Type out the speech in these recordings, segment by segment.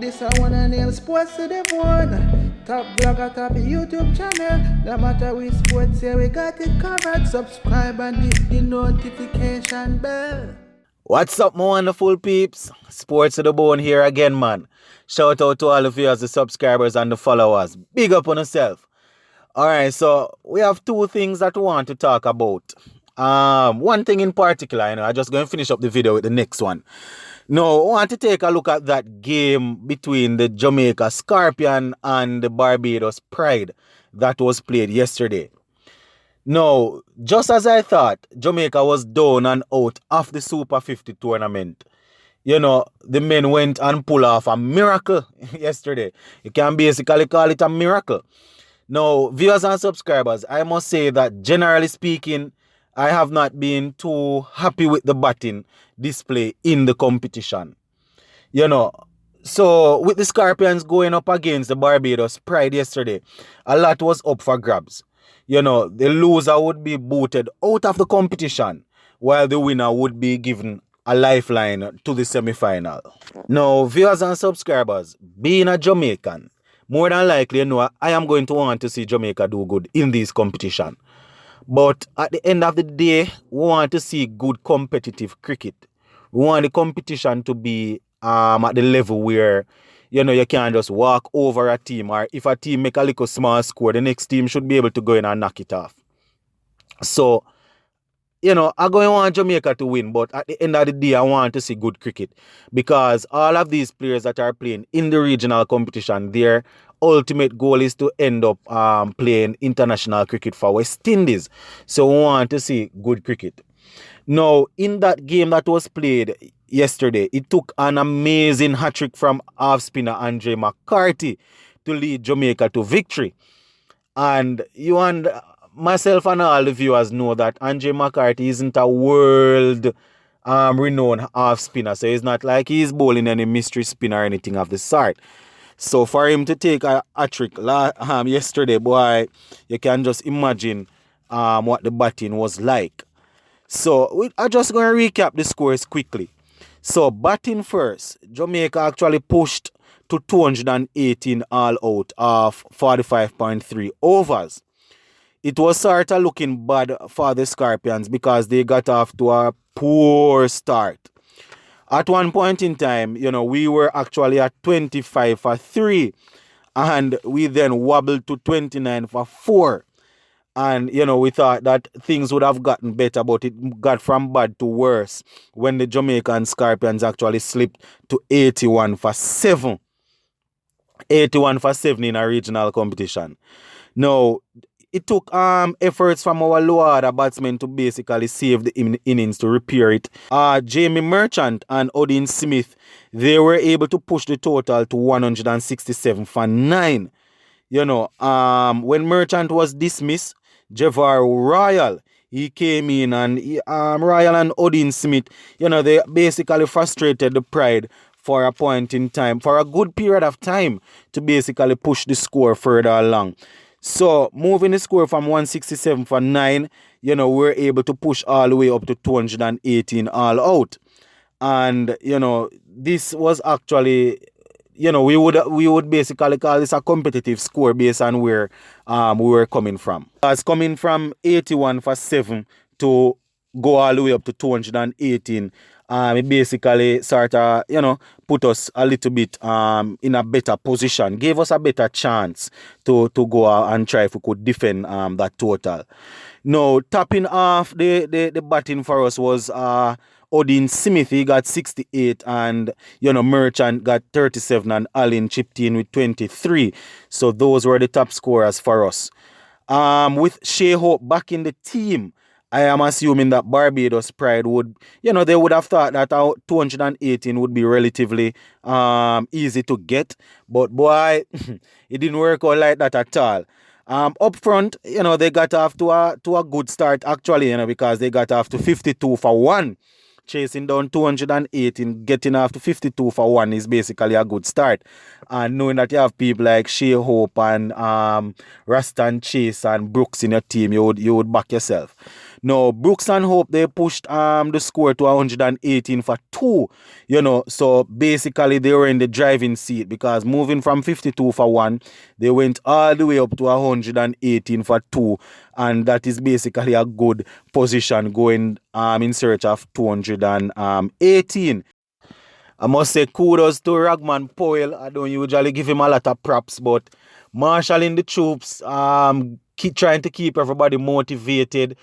This I wanna nail sports to the bone. Top blogger, top YouTube channel. No matter which sports, here we got it covered. Subscribe and hit the notification bell. What's up, my wonderful peeps? Sports to the bone here again, man. Shout out to all of you as the subscribers and the followers. Big up on yourself. Alright, so we have two things that we want to talk about. One thing in particular, I'm just going to finish up the video with the next one. Now, I want to take a look at that game between the Jamaica Scorpions and the Barbados Pride that was played yesterday. Now, just as I thought, Jamaica was down and out of the Super 50 tournament. The men went and pulled off a miracle yesterday. You can basically call it a miracle. Now, viewers and subscribers, I must say that generally speaking, I have not been too happy with the batting display in the competition. So with the Scorpions going up against the Barbados Pride yesterday, a lot was up for grabs. The loser would be booted out of the competition, while the winner would be given a lifeline to the semi-final. Now, viewers and subscribers, being a Jamaican, more than likely, I am going to want to see Jamaica do good in this competition. But at the end of the day, we want to see good competitive cricket. We want the competition to be at the level where, you can't just walk over a team, or if a team make a little small score, the next team should be able to go in and knock it off. So, I'm going to want Jamaica to win, but at the end of the day, I want to see good cricket, because all of these players that are playing in the regional competition, their ultimate goal is to end up playing international cricket for West Indies. So we want to see good cricket. Now, in that game that was played yesterday, it took an amazing hat-trick from off-spinner Andre McCarthy to lead Jamaica to victory. And you and myself and all the viewers know that Andre McCarthy isn't a world renowned off-spinner. So it's not like he's bowling any mystery spin or anything of the sort. So for him to take a hat-trick yesterday, boy, you can just imagine what the batting was like. So I'm just going to recap the scores quickly. So batting first, Jamaica actually pushed to 218 all out of 45.3 overs. It was sort of looking bad for the Scorpions because they got off to a poor start. At one point in time, we were actually at 25 for 3. And we then wobbled to 29 for 4. And, we thought that things would have gotten better, but it got from bad to worse when the Jamaican Scorpions actually slipped to 81 for 7. 81 for 7 in a regional competition. Now, it took efforts from our lower order batsmen to basically save the innings, to repair it. Jamie Merchant and Odin Smith, they were able to push the total to 167 for 9. When Merchant was dismissed, Javar Royal, he came in, and Royal and Odin Smith, they basically frustrated the Pride for a point in time, for a good period of time, to basically push the score further along. So, moving the score from 167 for 9, we're able to push all the way up to 218 all out. And, this was actually, we would basically call this a competitive score based on where we were coming from. It's coming from 81 for 7 to go all the way up to 218. It basically sort of, put us a little bit in a better position, gave us a better chance to go out and try if we could defend that total. Now, topping off the batting for us was Odin Smith. He got 68, and Merchant got 37, and Allen chipped in with 23. So those were the top scorers for us. With Shea Hope back in the team, I am assuming that Barbados Pride would, they would have thought that 218 would be relatively easy to get. But boy, it didn't work out like that at all. Up front, they got off to a good start actually, because they got off to 52 for 1. Chasing down 218, getting off to 52 for 1 is basically a good start. And knowing that you have people like Shea Hope and Rastan Chase and Brooks in your team, you would back yourself. Now, Brooks and Hope, they pushed the score to 118 for 2. So basically they were in the driving seat, because moving from 52 for 1, they went all the way up to 118 for 2, and that is basically a good position going in search of 218. I must say kudos to Ragman Powell. I don't usually give him a lot of props, but marshalling the troops, keep trying to keep everybody motivated,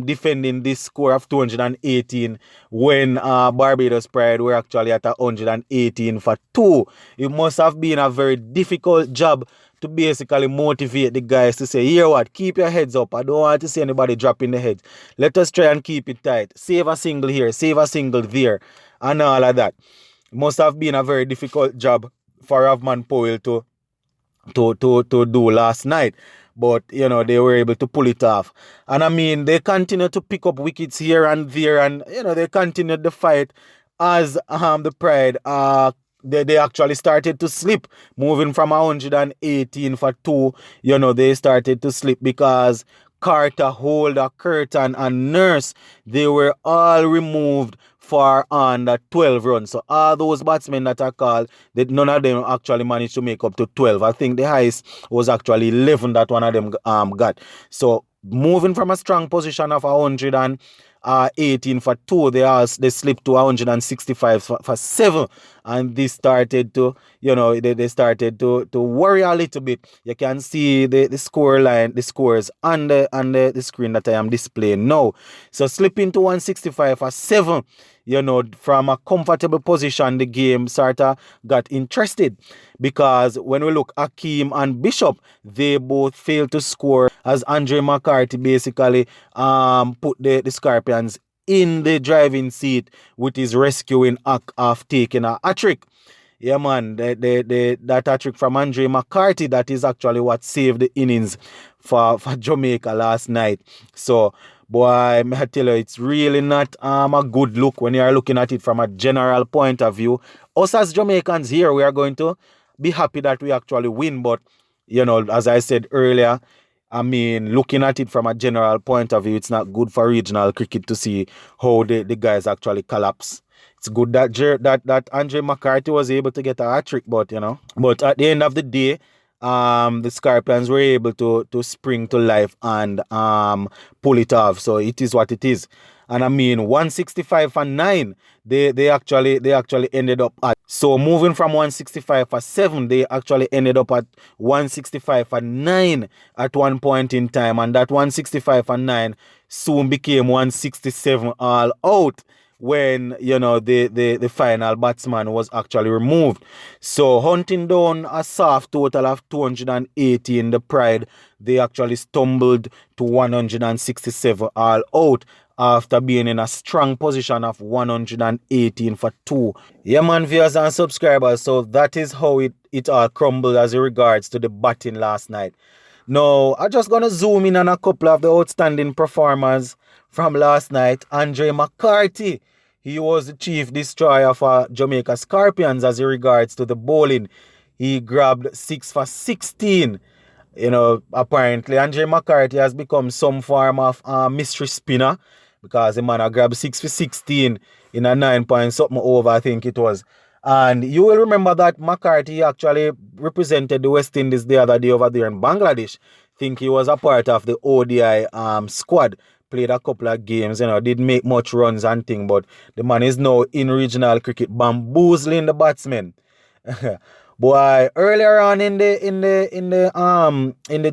defending this score of 218 when Barbados Pride were actually at 118 for 2. It must have been a very difficult job to basically motivate the guys to say, here what, keep your heads up. I don't want to see anybody dropping the head. Let us try and keep it tight. Save a single here, save a single there, and all of that. It must have been a very difficult job for Ravman Powell to do last night. But, they were able to pull it off. And I mean, they continue to pick up wickets here and there, and, they continued the fight as the Pride, they actually started to slip, moving from 118 for 2. They started to slip because Carter, Holder, Curtin, and Nurse, they were all removed for under 12 runs. So all those batsmen that are called, none of them actually managed to make up to 12. I think the highest was actually 11 that one of them got. So moving from a strong position of 118 for 2, they slipped to 165 for 7, and this started to, they started to worry a little bit. You can see the score line, the scores on the screen that I am displaying now. So slipping to 165 for 7, from a comfortable position, the game sort of got interested, because when we look at Akeem and Bishop, they both failed to score, as Andre McCarthy basically put the Scorpions in the driving seat with his rescuing act of taking a hattrick. Yeah, man, that hattrick from Andre McCarthy, that is actually what saved the innings for Jamaica last night. So, boy, I tell you, it's really not a good look when you are looking at it from a general point of view. Us as Jamaicans here, we are going to be happy that we actually win. But, as I said earlier, I mean, looking at it from a general point of view, it's not good for regional cricket to see how the guys actually collapse. It's good that Andre McCarthy was able to get a hat-trick, but at the end of the day, the Scorpions were able to spring to life and pull it off. So it is what it is. And I mean, 165 for 9, they actually ended up at. So moving from 165 for 7, they actually ended up at 165 for 9 at one point in time. And that 165 for 9 soon became 167 all out when, the final batsman was actually removed. So hunting down a soft total of 218, the Pride, they actually stumbled to 167 all out after being in a strong position of 118 for 2. Yeah, man, viewers and subscribers, so that is how it all crumbled as regards to the batting last night. Now, I'm just going to zoom in on a couple of the outstanding performers from last night. Andre McCarthy, he was the chief destroyer for Jamaica Scorpions as regards to the bowling. He grabbed 6 for 16. Apparently Andre McCarthy has become some form of mystery spinner, because the man grabbed 6 for 16 in a 9 point something over, I think it was. And you will remember that McCarthy actually represented the West Indies the other day over there in Bangladesh. I think he was a part of the ODI squad. Played a couple of games, didn't make much runs and thing, but the man is now in regional cricket bamboozling the batsmen. Boy, earlier on in the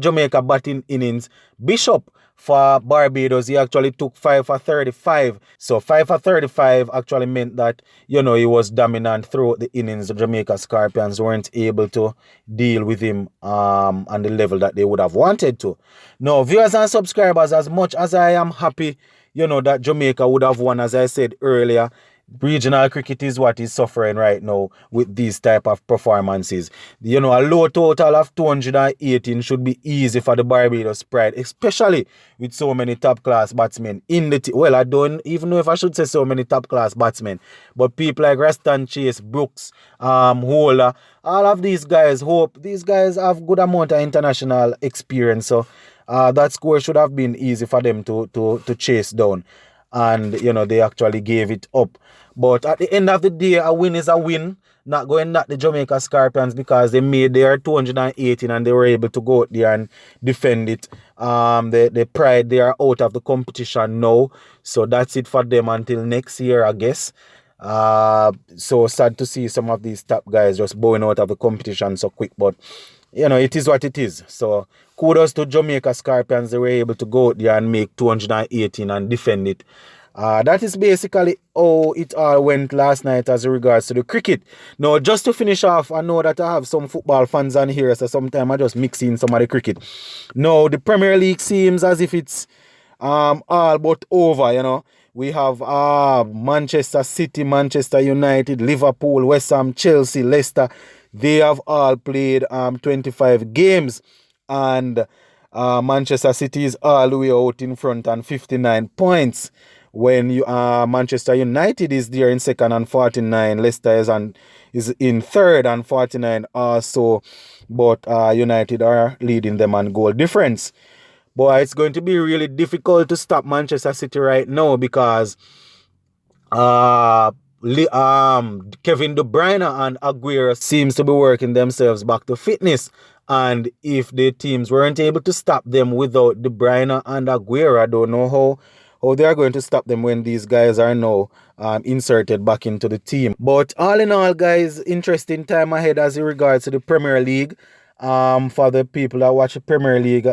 Jamaica batting innings, Bishop for Barbados, he actually took 5 for 35. So 5 for 35 actually meant that, he was dominant throughout the innings. The Jamaica Scorpions weren't able to deal with him on the level that they would have wanted to. Now, viewers and subscribers, as much as I am happy, that Jamaica would have won, as I said earlier, Regional cricket is what is suffering right now with these type of performances. You know, a low total of 218 should be easy for the Barbados Pride, especially with so many top class batsmen in the team. Well, I don't even know if I should say so many top class batsmen, but people like Raston Chase, Brooks, Holder, all of these guys, hope these guys have good amount of international experience. So that score should have been easy for them to chase down. And, you know, they actually gave it up. But at the end of the day, a win is a win. Not going at the Jamaica Scorpions because they made their 218 and they were able to go out there and defend it. The Pride, they are out of the competition now. So that's it for them until next year, I guess. So sad to see some of these top guys just bowing out of the competition so quick. But, you know, it is what it is. So kudos to Jamaica Scorpions. They were able to go out there and make 218 and defend it. That is basically how it all went last night as regards to the cricket. Now, just to finish off, I know that I have some football fans on here, so sometimes I just mix in some of the cricket. Now, the Premier League seems as if it's all but over, you know. We have Manchester City, Manchester United, Liverpool, West Ham, Chelsea, Leicester. They have all played 25 games. And Manchester City is all the way out in front on 59 points. When Manchester United is there in second on 49, Leicester is in third on 49 also, but United are leading them on goal difference. Boy, it's going to be really difficult to stop Manchester City right now because Kevin De Bruyne and Aguero seems to be working themselves back to fitness. And if the teams weren't able to stop them without De Bruyne and Aguero, I don't know how they are going to stop them when these guys are now inserted back into the team. But all in all, guys, interesting time ahead as regards to the Premier League. For the people that watch the Premier League,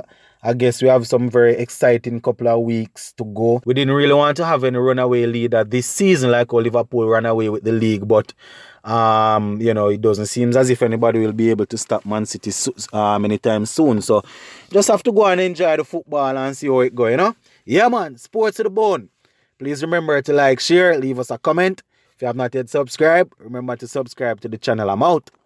I guess we have some very exciting couple of weeks to go. We didn't really want to have any runaway leader this season like how Liverpool ran away with the league, but you know, it doesn't seem as if anybody will be able to stop Man City anytime soon. So just have to go and enjoy the football and see how it goes, you know? Yeah, man, sports to the bone. Please remember to like, share, leave us a comment. If you have not yet subscribed, remember to subscribe to the channel. I'm out.